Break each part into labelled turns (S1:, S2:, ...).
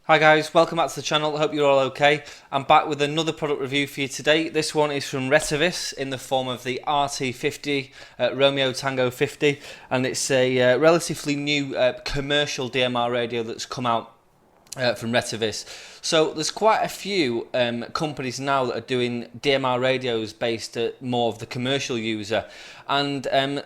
S1: Hi guys, welcome back to the channel. I hope you're all okay. I'm back with another product review for you today. This one is from Retevis in the form of the RT50 Romeo Tango 50, and it's a relatively new commercial DMR radio that's come out from Retevis. So there's quite a few companies now that are doing DMR radios based at more of the commercial user, and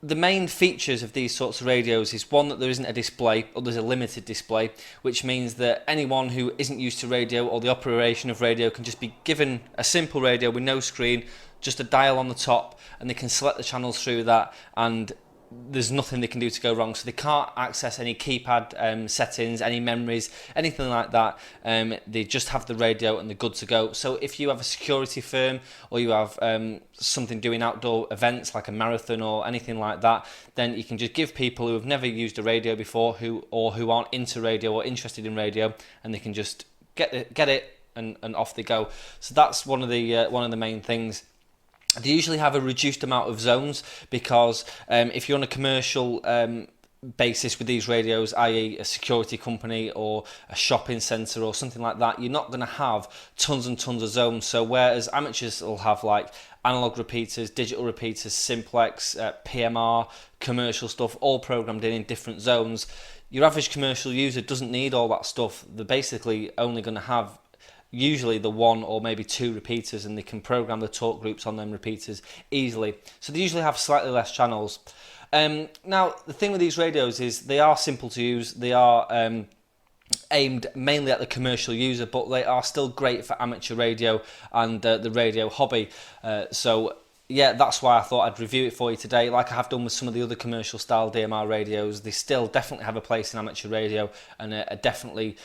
S1: the main features of these sorts of radios is one, that there isn't a display, or there's a limited display, which means that anyone who isn't used to radio or the operation of radio can just be given a simple radio with no screen, just a dial on the top, and they can select the channels through that, and there's nothing they can do to go wrong. So they can't access any keypad settings, any memories, anything like that. They just have the radio and they're good to go. So if you have a security firm, or you have something doing outdoor events like a marathon or anything like that, then you can just give people who have never used a radio before, who aren't into radio or interested in radio, and they can just get it and off they go. So that's one of the main things. They usually have a reduced amount of zones because if you're on a commercial basis with these radios, i.e. a security company or a shopping centre or something like that, you're not going to have tons and tons of zones. So whereas amateurs will have like analog repeaters, digital repeaters, simplex, PMR, commercial stuff, all programmed in different zones, your average commercial user doesn't need all that stuff. They're basically only going to have usually the one or maybe two repeaters, and they can program the talk groups on them repeaters easily. So they usually have slightly less channels. Now the thing with these radios is they are simple to use. They are aimed mainly at the commercial user, but they are still great for amateur radio and the radio hobby. So yeah, that's why I thought I'd review it for you today. Like I have done with some of the other commercial style DMR radios, they still definitely have a place in amateur radio, and are definitely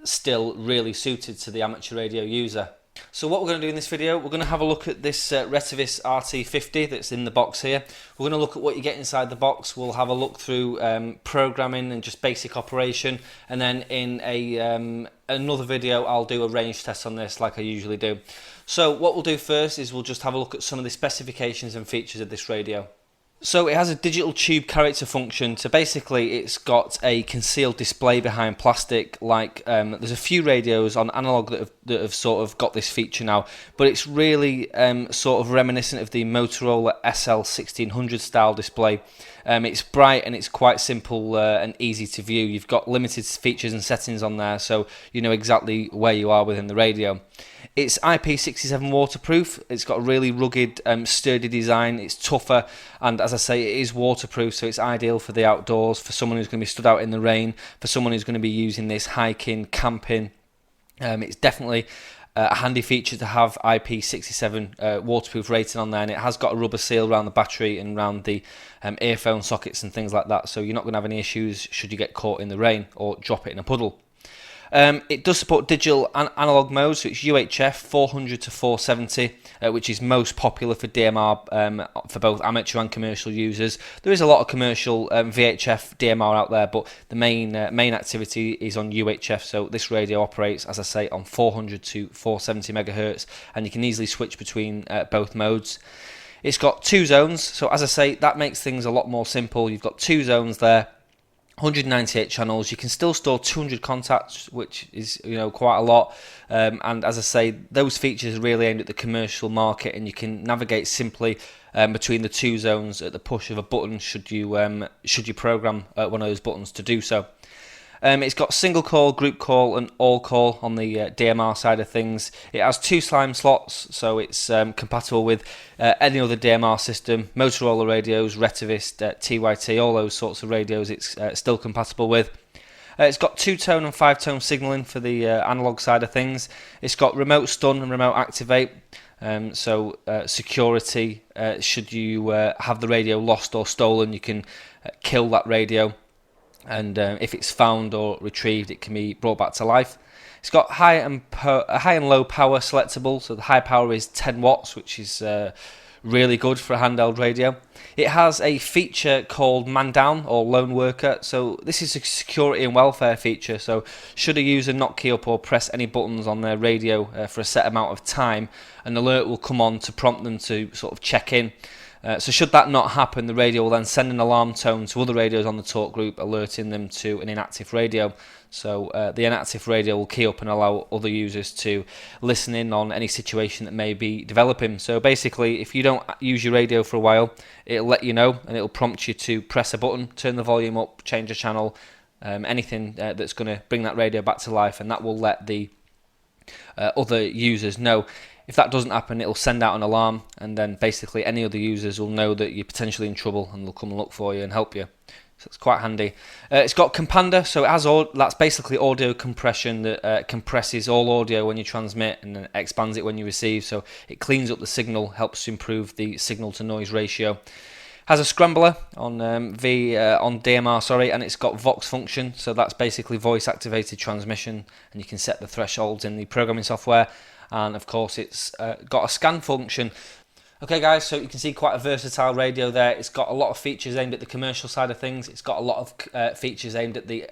S1: still really suited to the amateur radio user. So what we're going to do in this video, we're going to have a look at this Retevis RT50 that's in the box here. We're going to look at what you get inside the box. We'll have a look through programming and just basic operation, and then in another video I'll do a range test on this like I usually do. So what we'll do first is we'll just have a look at some of the specifications and features of this radio. So it has a digital tube character function. So basically it's got a concealed display behind plastic, like there's a few radios on analog that have sort of got this feature now, but it's really sort of reminiscent of the Motorola SL1600 style display. It's bright and it's quite simple and easy to view. You've got limited features and settings on there, so you know exactly where you are within the radio. It's IP67 waterproof. It's got a really rugged, sturdy design. It's tougher, and as I say, it is waterproof, so it's ideal for the outdoors, for someone who's going to be stood out in the rain, for someone who's going to be using this hiking, camping. It's definitely a handy feature to have IP67 waterproof rating on there, and it has got a rubber seal around the battery and around the earphone sockets and things like that, so you're not going to have any issues should you get caught in the rain or drop it in a puddle. It does support digital and analog modes, so it's UHF 400 to 470, which is most popular for DMR for both amateur and commercial users. There is a lot of commercial VHF DMR out there, but the main activity is on UHF, so this radio operates, as I say, on 400 to 470 megahertz, and you can easily switch between both modes. It's got two zones, so as I say, that makes things a lot more simple. You've got two zones there. 198 channels. You can still store 200 contacts, which is quite a lot, and as I say, those features are really aimed at the commercial market, and you can navigate simply between the two zones at the push of a button should you program one of those buttons to do so. It's got single call, group call and all call on the DMR side of things. It has two slime slots, so it's compatible with any other DMR system, Motorola radios, Retevis, TYT, all those sorts of radios it's still compatible with. It's got 2-tone and 5-tone signalling for the analog side of things. It's got remote stun and remote activate. So security, should you have the radio lost or stolen, you can kill that radio, and if it's found or retrieved, it can be brought back to life. It's got high and low power selectable, so the high power is 10 watts, which is really good for a handheld radio. It has a feature called Man Down or Lone Worker, so this is a security and welfare feature, so should a user not key up or press any buttons on their radio for a set amount of time, an alert will come on to prompt them to sort of check in. So should that not happen, the radio will then send an alarm tone to other radios on the talk group, alerting them to an inactive radio. So the inactive radio will key up and allow other users to listen in on any situation that may be developing. So basically, if you don't use your radio for a while, it'll let you know, and it'll prompt you to press a button, turn the volume up, change a channel, anything that's going to bring that radio back to life, and that will let the other users know. If that doesn't happen, it'll send out an alarm, and then basically any other users will know that you're potentially in trouble, and they'll come and look for you and help you. So it's quite handy. It's got Compander, so it has that's basically audio compression that compresses all audio when you transmit and then expands it when you receive. So it cleans up the signal, helps to improve the signal to noise ratio. Has a scrambler on DMR, and it's got Vox function, so that's basically voice activated transmission, and you can set the thresholds in the programming software. And of course it's got a scan function. Okay guys, so you can see quite a versatile radio there. It's got a lot of features aimed at the commercial side of things. It's got a lot of features aimed at the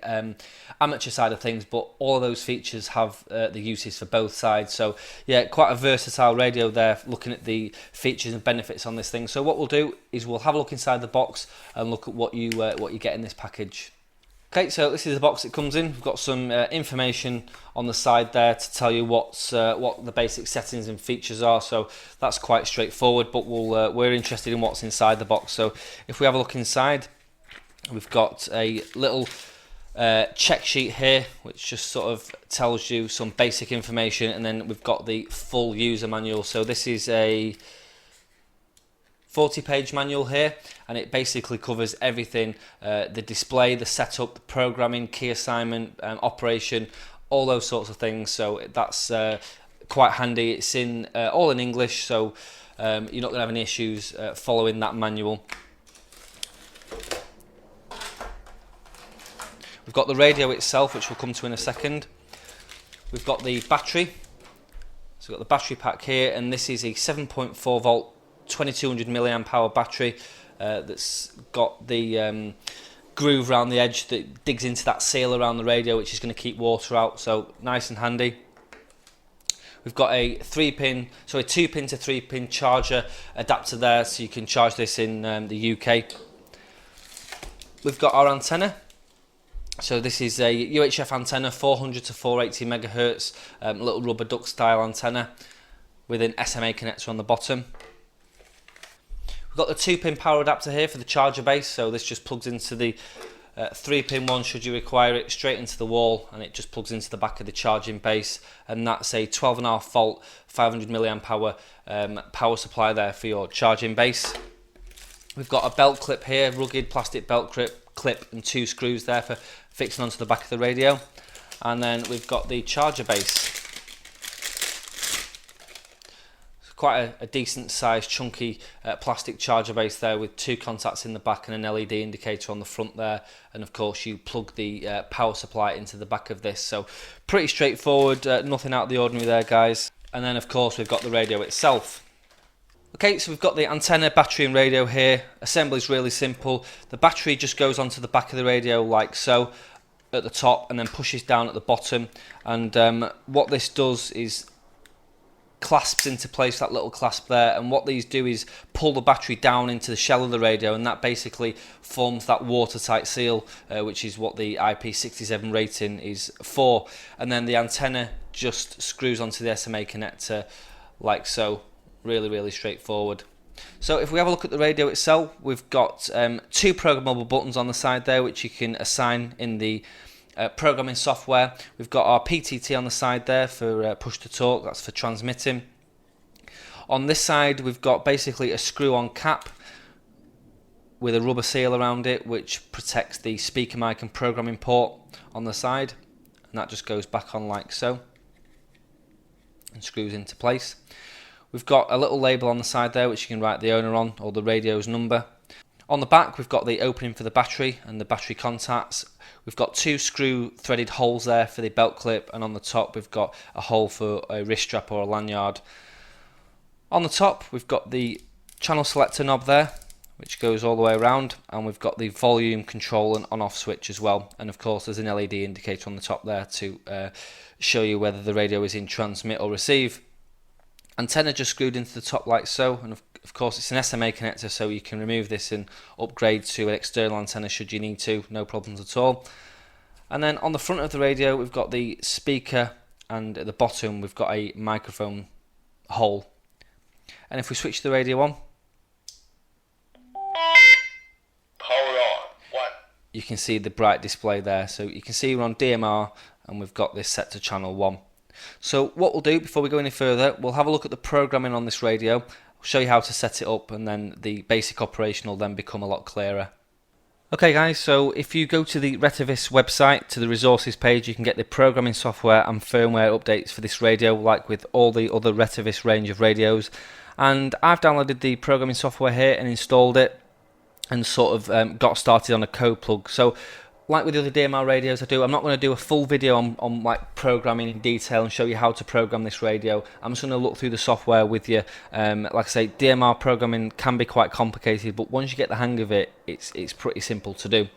S1: amateur side of things, but all of those features have the uses for both sides. So yeah, quite a versatile radio there, looking at the features and benefits on this thing. So what we'll do is we'll have a look inside the box and look at what you get in this package. Okay, so this is the box it comes in. We've got some information on the side there to tell you what the basic settings and features are. So that's quite straightforward, but we're interested in what's inside the box. So if we have a look inside, we've got a little check sheet here, which just sort of tells you some basic information, and then we've got the full user manual. So this is a 40-page manual here, and it basically covers everything, the display, the setup, the programming, key assignment, operation, all those sorts of things. So that's quite handy. It's in all in English, so you're not going to have any issues following that manual. We've got the radio itself, which we'll come to in a second. We've got the battery. So we've got the battery pack here, and this is a 7.4 volt 2200 milliamp hour battery that's got the groove around the edge that digs into that seal around the radio, which is going to keep water out, so nice and handy. We've got a 2-pin to 3-pin charger adapter there, so you can charge this in the UK. We've got our antenna. So this is a UHF antenna, 400 to 480 megahertz, little rubber duck style antenna with an SMA connector on the bottom. We've got the 2-pin power adapter here for the charger base, so this just plugs into the 3-pin one should you require it, straight into the wall, and it just plugs into the back of the charging base, and that's a 12.5 volt 500 milliamp hour power supply there for your charging base. We've got a belt clip here, rugged plastic belt clip and 2 screws there for fixing onto the back of the radio, and then we've got the charger base. Quite a decent sized chunky plastic charger base there with 2 contacts in the back and an LED indicator on the front there, and of course you plug the power supply into the back of this, so pretty straightforward, nothing out of the ordinary there guys. And then of course we've got the radio itself. Okay, so we've got the antenna, battery and radio here. Assembly is really simple. The battery just goes onto the back of the radio like so at the top, and then pushes down at the bottom, and what this does is clasps into place, that little clasp there, and what these do is pull the battery down into the shell of the radio, and that basically forms that watertight seal, which is what the IP67 rating is for. And then the antenna just screws onto the SMA connector like so. Really straightforward. So if we have a look at the radio itself, we've got 2 programmable buttons on the side there, which you can assign in the programming software. We've got our PTT on the side there for push to talk, that's for transmitting. On this side we've got basically a screw-on cap with a rubber seal around it, which protects the speaker mic and programming port on the side, and that just goes back on like so and screws into place. We've got a little label on the side there which you can write the owner on, or the radio's number. On the back we've got the opening for the battery and the battery contacts. We've got 2 screw threaded holes there for the belt clip, and on the top we've got a hole for a wrist strap or a lanyard. On the top we've got the channel selector knob there, which goes all the way around, and we've got the volume control and on-off switch as well, and of course there's an LED indicator on the top there to show you whether the radio is in transmit or receive. Antenna just screwed into the top like so, and Of course, it's an SMA connector, so you can remove this and upgrade to an external antenna should you need to, no problems at all. And then on the front of the radio, we've got the speaker, and at the bottom we've got a microphone hole. And if we switch the radio on,
S2: hold on, what?
S1: You can see the bright display there. So you can see we're on DMR, and we've got this set to channel 1. So what we'll do before we go any further, we'll have a look at the programming on this radio. I'll show you how to set it up, and then the basic operation will then become a lot clearer. Okay guys, so if you go to the Retevis website, to the resources page, you can get the programming software and firmware updates for this radio, like with all the other Retevis range of radios. And I've downloaded the programming software here and installed it, and sort of got started on a code plug. So like with the other DMR radios I'm not going to do a full video on like programming in detail and show you how to program this radio. I'm just going to look through the software with you. Like I say, DMR programming can be quite complicated, but once you get the hang of it, it's pretty simple to do.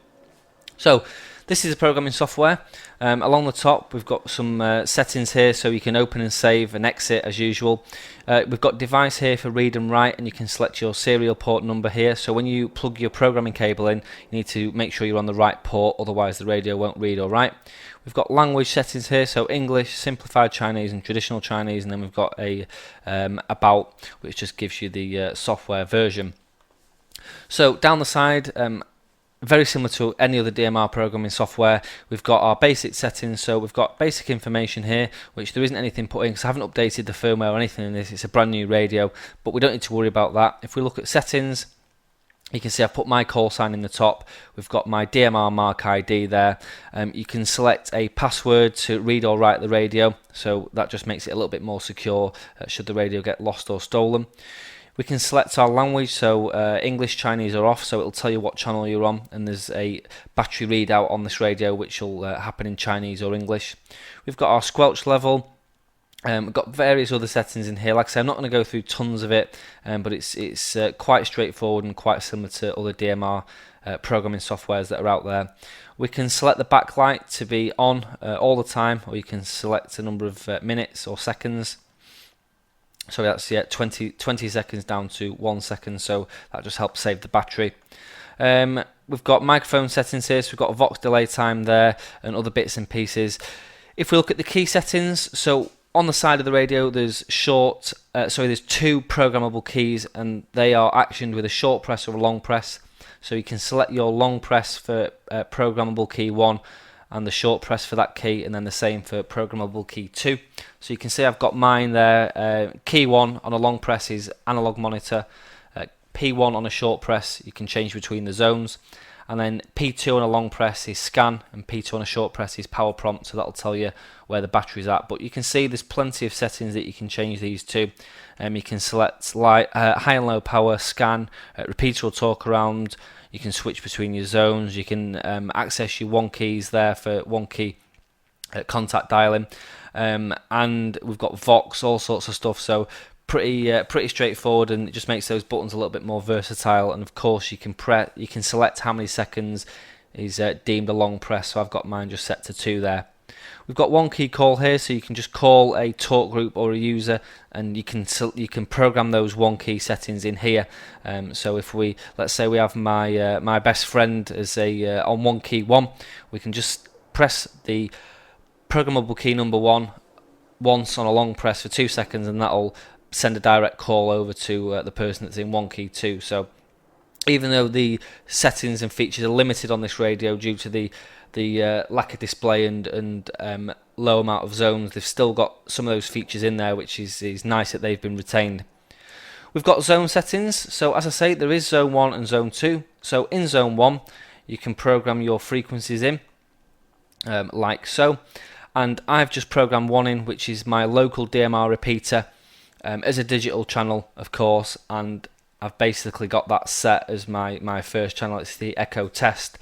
S1: So this is the programming software. Along the top we've got some settings here, so you can open and save and exit as usual. We've got device here for read and write, and you can select your serial port number here. So when you plug your programming cable in, you need to make sure you're on the right port, otherwise the radio won't read or write. We've got language settings here, so English, simplified Chinese and traditional Chinese, and then we've got a about, which just gives you the software version. So down the side, very similar to any other DMR programming software, we've got our basic settings. So we've got basic information here, which there isn't anything put in because I haven't updated the firmware or anything in this. It's a brand new radio, but we don't need to worry about that. If we look at settings, you can see I've put my call sign in the top. We've got my DMR mark ID there. You can select a password to read or write the radio, so that just makes it a little bit more secure should the radio get lost or stolen. We can select our language, so English, Chinese are off, so it'll tell you what channel you're on, and there's a battery readout on this radio which will happen in Chinese or English. We've got our squelch level. We've got various other settings in here. Like I say, I'm not going to go through tons of it, but it's quite straightforward and quite similar to other DMR programming softwares that are out there. We can select the backlight to be on all the time, or you can select a number of minutes or seconds. So that's 20 seconds down to 1 second, so that just helps save the battery. We've got microphone settings here, so we've got a Vox delay time there and other bits and pieces. If we look at the key settings, so on the side of the radio there's there's 2 programmable keys, and they are actioned with a short press or a long press. So you can select your long press for programmable key 1 and the short press for that key, and then the same for programmable key 2. So you can see I've got mine there. Key 1 on a long press is analog monitor. P1 on a short press, you can change between the zones. And then P2 on a long press is scan, and P2 on a short press is power prompt, so that'll tell you where the battery's at. But you can see there's plenty of settings that you can change these to. You can select high and low power, scan, repeater or talk around. You can switch between your zones. You can access your 1 keys there for 1 key contact dialing. And we've got Vox, all sorts of stuff. So pretty straightforward, and it just makes those buttons a little bit more versatile. And of course you can select how many seconds is deemed a long press, so I've got mine just set to 2 there. We've got 1 key call here, so you can just call a talk group or a user, and you can program those 1 key settings in here. So if let's say we have my best friend as on 1 key 1, we can just press the programmable key number 1 once on a long press for 2 seconds, and that'll send a direct call over to the person that's in 1 key 2. So even though the settings and features are limited on this radio due to the lack of display and low amount of zones, they've still got some of those features in there, which is nice that they've been retained. We've got zone settings. So as I say, there is zone 1 and zone 2. So in zone 1 you can program your frequencies in like so, and I've just programmed 1 in, which is my local DMR repeater, as a digital channel of course, and I've basically got that set as my first channel. It's the Echo Test.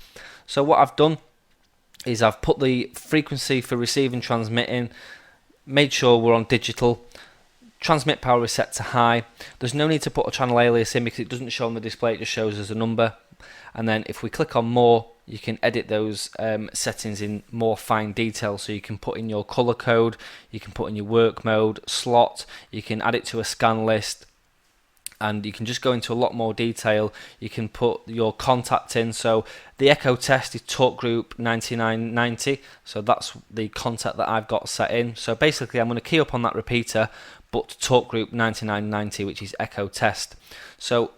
S1: So what I've done is I've put the frequency for receiving, transmitting, made sure we're on digital. Transmit power is set to high. There's no need to put a channel alias in because it doesn't show on the display, it just shows as a number. And then if we click on more, you can edit those settings in more fine detail. So you can put in your color code, you can put in your work mode, slot, you can add it to a scan list, and you can just go into a lot more detail. You can put your contact in. So the Echo Test is talk group 9990, so that's the contact that I've got set in. So basically I'm going to key up on that repeater, but talk group 9990, which is Echo Test. So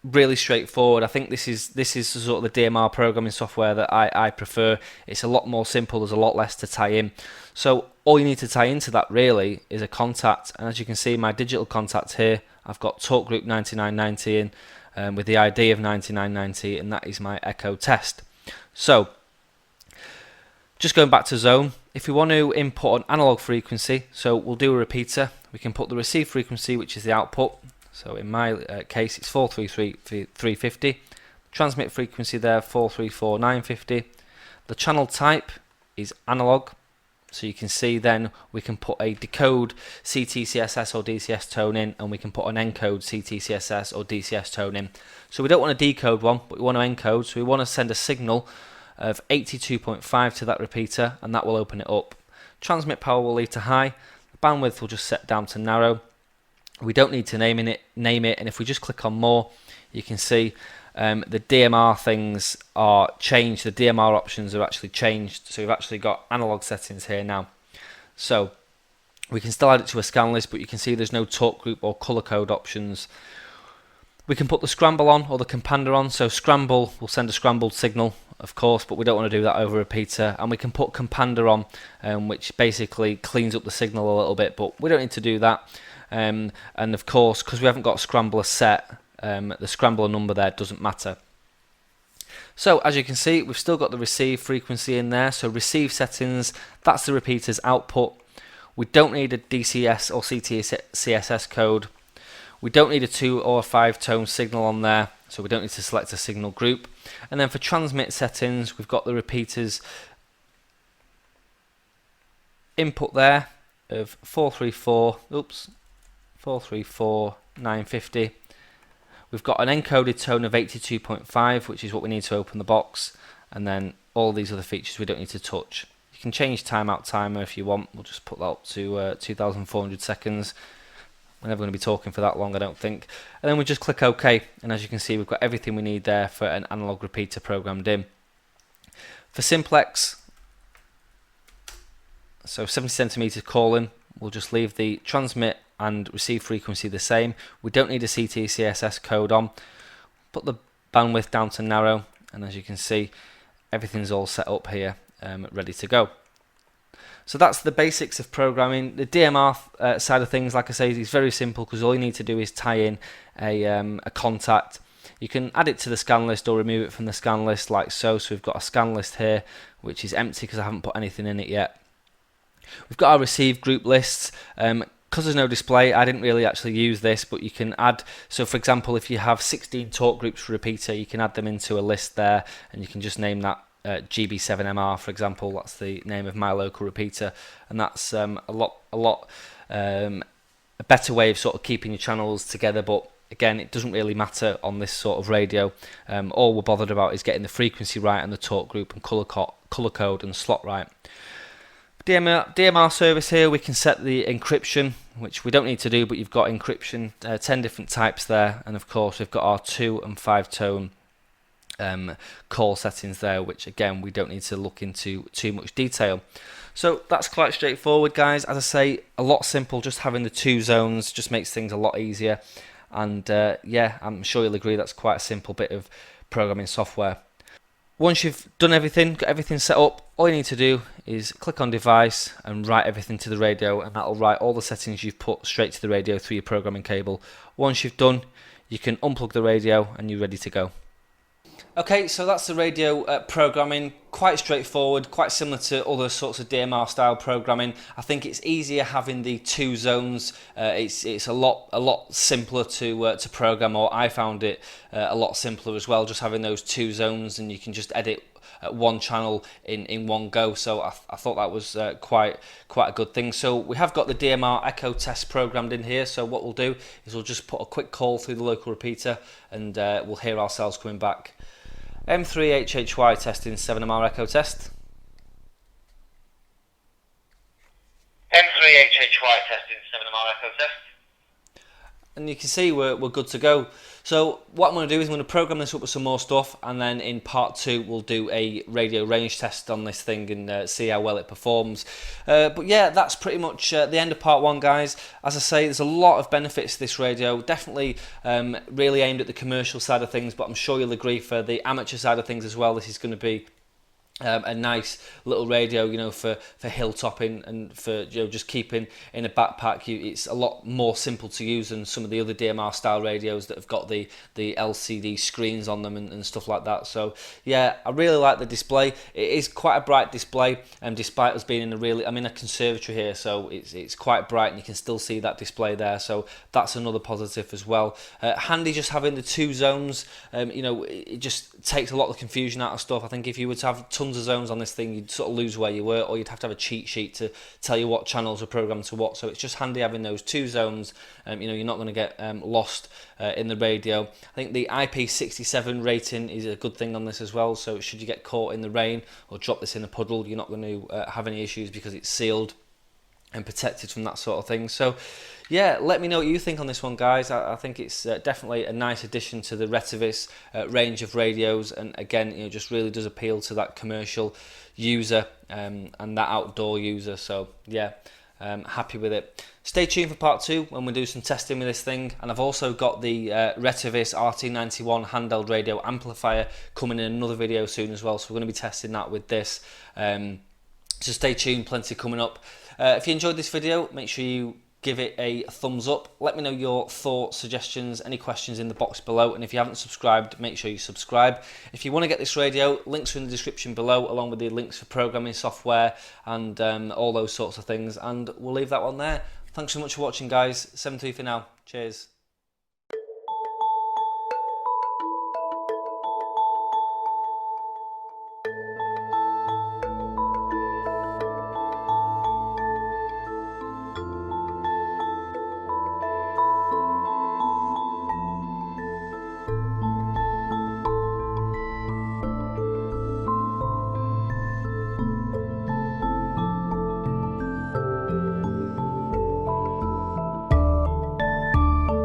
S1: really straightforward. I think this is sort of the DMR programming software that I prefer. It's a lot more simple, there's a lot less to tie in. So all you need to tie into that really is a contact, and as you can see my digital contact here, I've got talk group 9990 in with the ID of 9990, and that is my Echo Test. So just going back to zone, if we want to input an analog frequency, so we'll do a repeater, we can put the receive frequency, which is the output. So in my case it's 433,350, transmit frequency there 434,950. The channel type is analog, so you can see then we can put a decode CTCSS or DCS tone in, and we can put an encode CTCSS or DCS tone in. So we don't want to decode one, but we want to encode, so we want to send a signal of 82.5 to that repeater, and that will open it up. Transmit power will leave to high, the bandwidth will just set down to narrow. We don't need to name it, and if we just click on more, you can see the DMR things are changed. The Dmr options are actually changed, so we've actually got analog settings here now. So we can still add it to a scan list, but you can see there's no talk group or color code options. We can put the scramble on or the compander on, so scramble will send a scrambled signal, of course, but we don't want to do that over a repeater. And we can put compander on, which basically cleans up the signal a little bit, but we don't need to do that. And of course, because we haven't got a scrambler set, the scrambler number there doesn't matter. So as you can see, we've still got the receive frequency in there. So receive settings, that's the repeater's output. We don't need a DCS or CTCSS code. We don't need a 2 or a 5 tone signal on there, so we don't need to select a signal group. And then for transmit settings, we've got the repeater's input there of 434,950. We've got an encoded tone of 82.5, which is what we need to open the box, and then all these other features we don't need to touch. You can change timeout timer if you want. We'll just put that up to 2,400 seconds. We're never going to be talking for that long, I don't think. And then we just click OK, and as you can see, we've got everything we need there for an analog repeater programmed in. For simplex, so 70 centimeters calling, we'll just leave the transmit and receive frequency the same. We don't need a CTCSS code on. Put the bandwidth down to narrow, and as you can see, everything's all set up here, ready to go. So that's the basics of programming. The DMR side of things, like I say, is very simple because all you need to do is tie in a contact. You can add it to the scan list or remove it from the scan list like so. So we've got a scan list here which is empty because I haven't put anything in it yet. We've got our receive group lists. Because there's no display, I didn't really actually use this, but you can add, so for example, if you have 16 talk groups for repeater, you can add them into a list there, and you can just name that GB7MR, for example. That's the name of my local repeater, and that's a better way of sort of keeping your channels together. But again, it doesn't really matter on this sort of radio. All we're bothered about is getting the frequency right and the talk group and color code and slot right. DMR service here, we can set the encryption, which we don't need to do, but you've got encryption, 10 different types there, and of course we've got our 2 and 5 tone call settings there, which again we don't need to look into too much detail. So that's quite straightforward, guys. As I say, a lot simple. Just having the 2 zones just makes things a lot easier, and yeah, I'm sure you'll agree that's quite a simple bit of programming software. Once you've done everything, got everything set up, all you need to do is click on device and write everything to the radio, and that'll write all the settings you've put straight to the radio through your programming cable. Once you've done, you can unplug the radio and you're ready to go. Okay, so that's the radio programming. Quite straightforward, quite similar to other sorts of DMR style programming. I think it's easier having the 2 zones. It's a lot simpler to program, or I found it a lot simpler as well, just having those 2 zones, and you can just edit one channel in one go. So I thought that was quite a good thing. So we have got the Dmr Echo Test programmed in here. So what we'll do is we'll just put a quick call through the local repeater, and we'll hear ourselves coming back. M3HHY testing 7MR Echo Test.
S2: M3HHY testing 7MR Echo Test.
S1: and you can see we're good to go. So what I'm going to do is I'm going to program this up with some more stuff, and then in part 2 we'll do a radio range test on this thing and see how well it performs. But yeah, that's pretty much the end of part 1, guys. As I say, there's a lot of benefits to this radio, definitely really aimed at the commercial side of things, but I'm sure you'll agree for the amateur side of things as well, this is going to be a nice little radio, you know, for hilltopping and for, you know, just keeping in a backpack. It's a lot more simple to use than some of the other DMR style radios that have got the LCD screens on them and stuff like that. So yeah, I really like the display. It is quite a bright display, and despite us being in I'm in a conservatory here, so it's quite bright and you can still see that display there, so that's another positive as well. Handy just having the 2 zones. You know, it just takes a lot of the confusion out of stuff. I think if you were to have tons of zones on this thing, you'd sort of lose where you were, or you'd have to have a cheat sheet to tell you what channels are programmed to what. So it's just handy having those 2 zones. You know, you're not going to get lost in the radio. I think the IP67 rating is a good thing on this as well, so should you get caught in the rain or drop this in a puddle, you're not going to have any issues because it's sealed and protected from that sort of thing. So yeah, let me know what you think on this one, guys. I think it's definitely a nice addition to the Retevis range of radios, and again, you know, just really does appeal to that commercial user and that outdoor user. So yeah, happy with it. Stay tuned for part 2 when we do some testing with this thing, and I've also got the Retevis RT91 handheld radio amplifier coming in another video soon as well, so we're going to be testing that with this. So stay tuned, plenty coming up. If you enjoyed this video, make sure you give it a thumbs up. Let me know your thoughts, suggestions, any questions in the box below, and if you haven't subscribed, make sure you subscribe. If you want to get this radio, links are in the description below, along with the links for programming software and all those sorts of things, and we'll leave that one there. Thanks so much for watching, guys. 7-3 for now. Cheers.